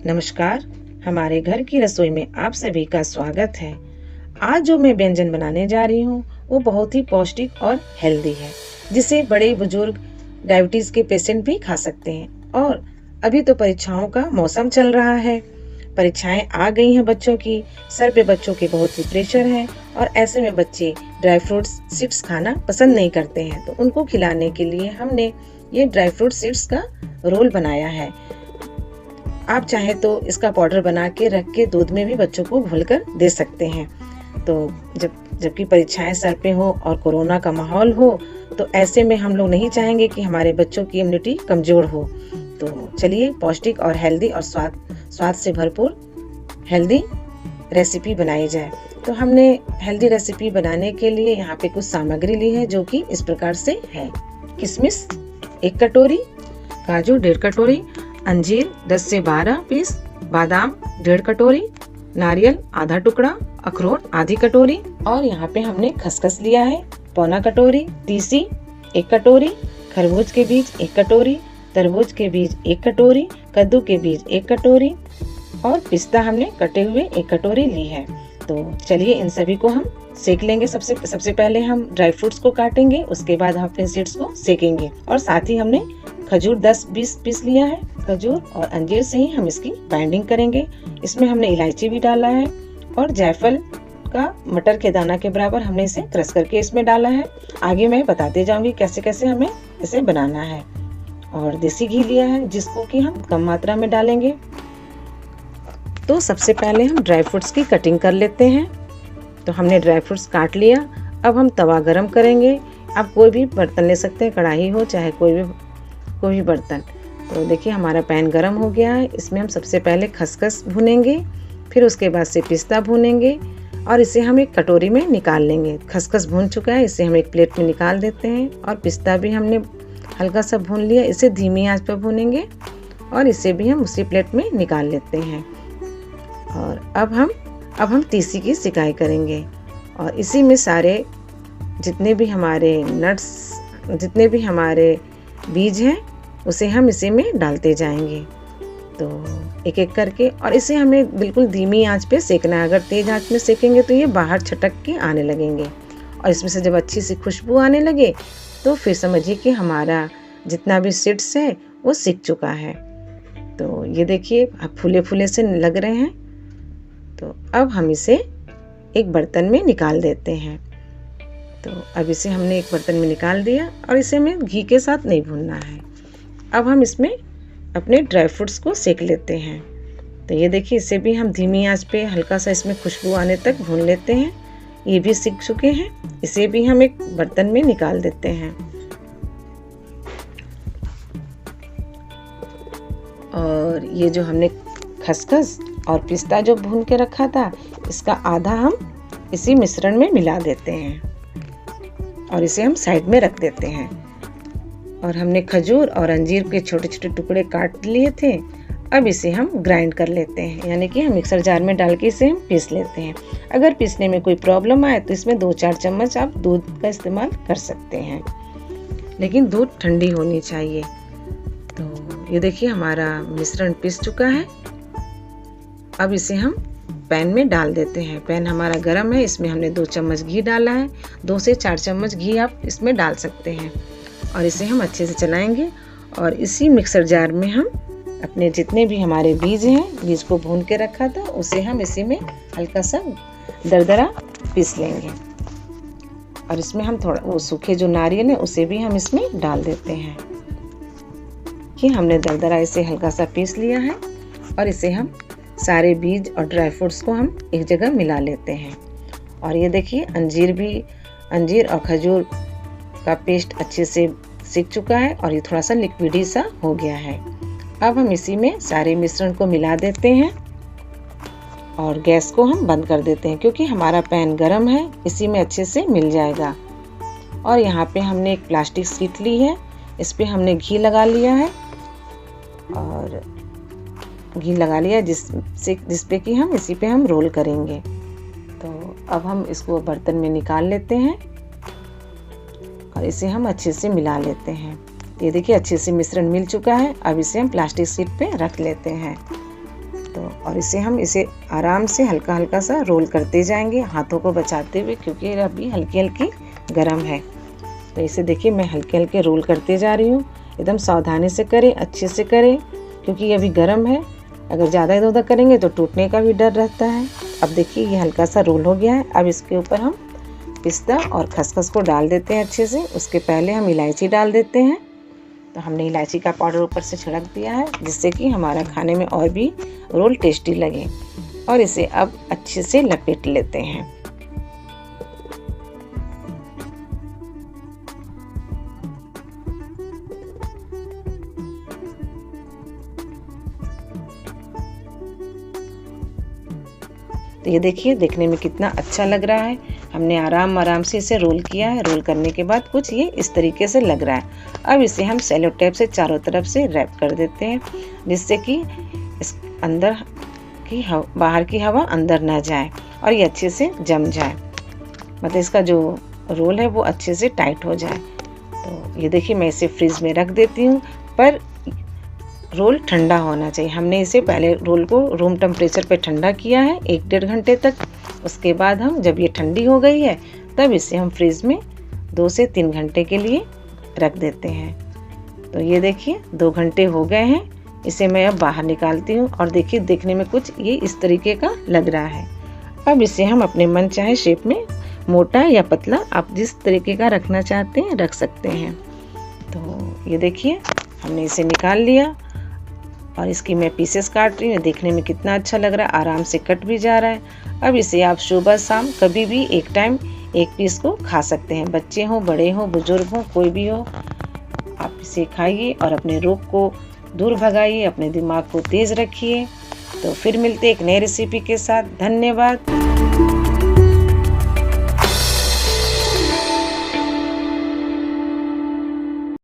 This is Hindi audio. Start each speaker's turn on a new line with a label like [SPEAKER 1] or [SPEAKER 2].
[SPEAKER 1] नमस्कार, हमारे घर की रसोई में आप सभी का स्वागत है। आज जो मैं व्यंजन बनाने जा रही हूँ वो बहुत ही पौष्टिक और हेल्दी है, जिसे बड़े बुजुर्ग डायबिटीज के पेशेंट भी खा सकते हैं। और अभी तो परीक्षाओं का मौसम चल रहा है, परीक्षाएं आ गई हैं बच्चों की, सर पे बच्चों के बहुत ही प्रेशर है और ऐसे में बच्चे ड्राई फ्रूट्स सीड्स खाना पसंद नहीं करते हैं। तो उनको खिलाने के लिए हमने ये ड्राई फ्रूट सीड्स का रोल बनाया है। आप चाहे तो इसका पाउडर बना के रख के दूध में भी बच्चों को घोलकर दे सकते हैं। तो जबकि परीक्षाएं सर पे हो और कोरोना का माहौल हो, तो ऐसे में हम लोग नहीं चाहेंगे कि हमारे बच्चों की इम्यूनिटी कमजोर हो। तो चलिए पौष्टिक और हेल्दी और स्वाद से भरपूर हेल्दी रेसिपी बनाई जाए। तो हमने हेल्दी रेसिपी बनाने के लिए यहाँ पे कुछ सामग्री ली है, जो कि इस प्रकार से है। किशमिश 1 कटोरी, काजू 1.5 कटोरी, अंजीर 10 से 12 पीस, बादाम 1.5 कटोरी, नारियल आधा टुकड़ा, अखरोट आधी कटोरी और यहाँ पे हमने खसखस लिया है 1/4 कटोरी, तीसी 1 कटोरी, खरबूज के बीज 1 कटोरी, तरबूज के बीज 1 कटोरी, कद्दू के बीज 1 कटोरी और पिस्ता हमने कटे हुए 1 कटोरी ली है। तो चलिए इन सभी को हम सेक लेंगे। सबसे पहले हम ड्राई फ्रूट्स को काटेंगे, उसके बाद हम अपने सीड्स को सेकेंगे। और साथ ही हमने खजूर 10-20 पीस लिया है। खजूर और अंजीर से ही हम इसकी बाइंडिंग करेंगे। इसमें हमने इलायची भी डाला है और जायफल का मटर के दाना के बराबर हमने इसे क्रश करके इसमें डाला है। आगे मैं बताते जाऊंगी कैसे कैसे हमें इसे बनाना है। और देसी घी लिया है, जिसको कि हम कम मात्रा में डालेंगे। तो सबसे पहले हम ड्राई फ्रूट्स की कटिंग कर लेते हैं। तो हमने ड्राई फ्रूट्स काट लिया। अब हम तवा गरम करेंगे। आप कोई भी बर्तन ले सकते हैं, कढ़ाई हो चाहे कोई भी बर्तन। तो देखिए हमारा पैन गरम हो गया है। इसमें हम सबसे पहले खसखस भूनेंगे, फिर उसके बाद से पिस्ता भूनेंगे और इसे हम एक कटोरी में निकाल लेंगे। खसखस भून चुका है, इसे हम एक प्लेट में निकाल देते हैं। और पिस्ता भी हमने हल्का सा भून लिया, इसे धीमी आंच पर भूनेंगे और इसे भी हम उसी प्लेट में निकाल लेते हैं। और अब हम तीसी की सिकाई करेंगे और इसी में सारे जितने भी हमारे नट्स, जितने भी हमारे बीज हैं, उसे हम इसी में डालते जाएंगे। तो एक एक करके, और इसे हमें बिल्कुल धीमी आंच पे सेकना है। अगर तेज आंच में सेकेंगे तो ये बाहर छटक के आने लगेंगे। और इसमें से जब अच्छी सी खुशबू आने लगे तो फिर समझिए कि हमारा जितना भी सीड्स है वो सिक चुका है। तो ये देखिए अब फूले फूले से लग रहे हैं। तो अब हम इसे एक बर्तन में निकाल देते हैं। तो अब इसे हमने एक बर्तन में निकाल दिया और इसे हमें घी के साथ नहीं भूनना है। अब हम इसमें अपने ड्राई फ्रूट्स को सेक लेते हैं। तो ये देखिए इसे भी हम धीमी आंच पे हल्का सा इसमें खुशबू आने तक भून लेते हैं। ये भी सिक चुके हैं, इसे भी हम एक बर्तन में निकाल देते हैं। और ये जो हमने खसखस और पिस्ता जो भून के रखा था, इसका आधा हम इसी मिश्रण में मिला देते हैं और इसे हम साइड में रख देते हैं। और हमने खजूर और अंजीर के छोटे छोटे टुकड़े काट लिए थे। अब इसे हम ग्राइंड कर लेते हैं, यानी कि हम मिक्सर जार में डाल के इसे हम पीस लेते हैं। अगर पीसने में कोई प्रॉब्लम आए तो इसमें 2-4 चम्मच आप दूध का इस्तेमाल कर सकते हैं, लेकिन दूध ठंडी होनी चाहिए। तो ये देखिए हमारा मिश्रण पीस चुका है। अब इसे हम पैन में डाल देते हैं। पैन हमारा गरम है, इसमें हमने 2 चम्मच घी डाला है। 2 से 4 चम्मच घी आप इसमें डाल सकते हैं और इसे हम अच्छे से चलाएंगे। और इसी मिक्सर जार में हम अपने जितने भी हमारे बीज हैं, बीज को भून के रखा था, उसे हम इसी में हल्का सा दरदरा पीस लेंगे। और इसमें हम थोड़ा वो सूखे जो नारियल है उसे भी हम इसमें डाल देते हैं। कि हमने दरदरा इसे हल्का सा पीस लिया है और इसे हम सारे बीज और ड्राई फ्रूट्स को हम एक जगह मिला लेते हैं। और ये देखिए अंजीर और खजूर का पेस्ट अच्छे से सीख चुका है और ये थोड़ा सा लिक्विडी सा हो गया है। अब हम इसी में सारे मिश्रण को मिला देते हैं और गैस को हम बंद कर देते हैं, क्योंकि हमारा पैन गरम है, इसी में अच्छे से मिल जाएगा। और यहाँ पे हमने एक प्लास्टिक शीट ली है, इस पे हमने घी लगा लिया है और घी लगा लिया जिस पे कि हम इसी पे हम रोल करेंगे। तो अब हम इसको बर्तन में निकाल लेते हैं और इसे हम अच्छे से मिला लेते हैं। ये देखिए अच्छे से मिश्रण मिल चुका है। अब इसे हम प्लास्टिक शीट पे रख लेते हैं। और इसे आराम से हल्का हल्का सा रोल करते जाएंगे, हाथों को बचाते हुए, क्योंकि ये अभी हल्की हल्की गर्म है। तो इसे देखिए मैं हल्के हल्के रोल करते जा रही हूँ। एकदम सावधानी से करें, अच्छे से करें, क्योंकि ये अभी गर्म है। अगर ज़्यादा इधर उधर करेंगे तो टूटने का भी डर रहता है। अब देखिए ये हल्का सा रोल हो गया है। अब इसके ऊपर हम पिस्ता और खसखस को डाल देते हैं अच्छे से। उसके पहले हम इलायची डाल देते हैं। तो हमने इलायची का पाउडर ऊपर से छिड़क दिया है, जिससे कि हमारा खाने में और भी रोल टेस्टी लगे। और इसे अब अच्छे से लपेट लेते हैं। तो ये देखिए देखने में कितना अच्छा लग रहा है। हमने आराम से इसे रोल किया है। रोल करने के बाद कुछ ये इस तरीके से लग रहा है। अब इसे हम सेलो टेप से चारों तरफ से रैप कर देते हैं, जिससे कि इस अंदर की बाहर की हवा अंदर ना जाए और ये अच्छे से जम जाए, मतलब इसका जो रोल है वो अच्छे से टाइट हो जाए। तो ये देखिए मैं इसे फ्रिज में रख देती हूँ, पर रोल ठंडा होना चाहिए। हमने इसे पहले रोल को रूम टेम्परेचर पे ठंडा किया है 1-1.5 घंटे तक। उसके बाद हम जब ये ठंडी हो गई है तब इसे हम फ्रिज में 2 से 3 घंटे के लिए रख देते हैं। तो ये देखिए 2 घंटे हो गए हैं। इसे मैं अब बाहर निकालती हूँ और देखिए देखने में कुछ ये इस तरीके का लग रहा है। अब इसे हम अपने मन चाहे शेप में, मोटा या पतला, आप जिस तरीके का रखना चाहते हैं रख सकते हैं। तो ये देखिए हमने इसे निकाल लिया और इसकी मैं पीसेस काट रही हूँ। देखने में कितना अच्छा लग रहा है, आराम से कट भी जा रहा है। अब इसे आप सुबह शाम कभी भी एक टाइम एक पीस को खा सकते हैं। बच्चे हों, बड़े हों, बुजुर्ग हों, कोई भी हो, आप इसे खाइए और अपने रोग को दूर भगाइए, अपने दिमाग को तेज रखिए। तो फिर मिलते एक नई रेसिपी के साथ। धन्यवाद।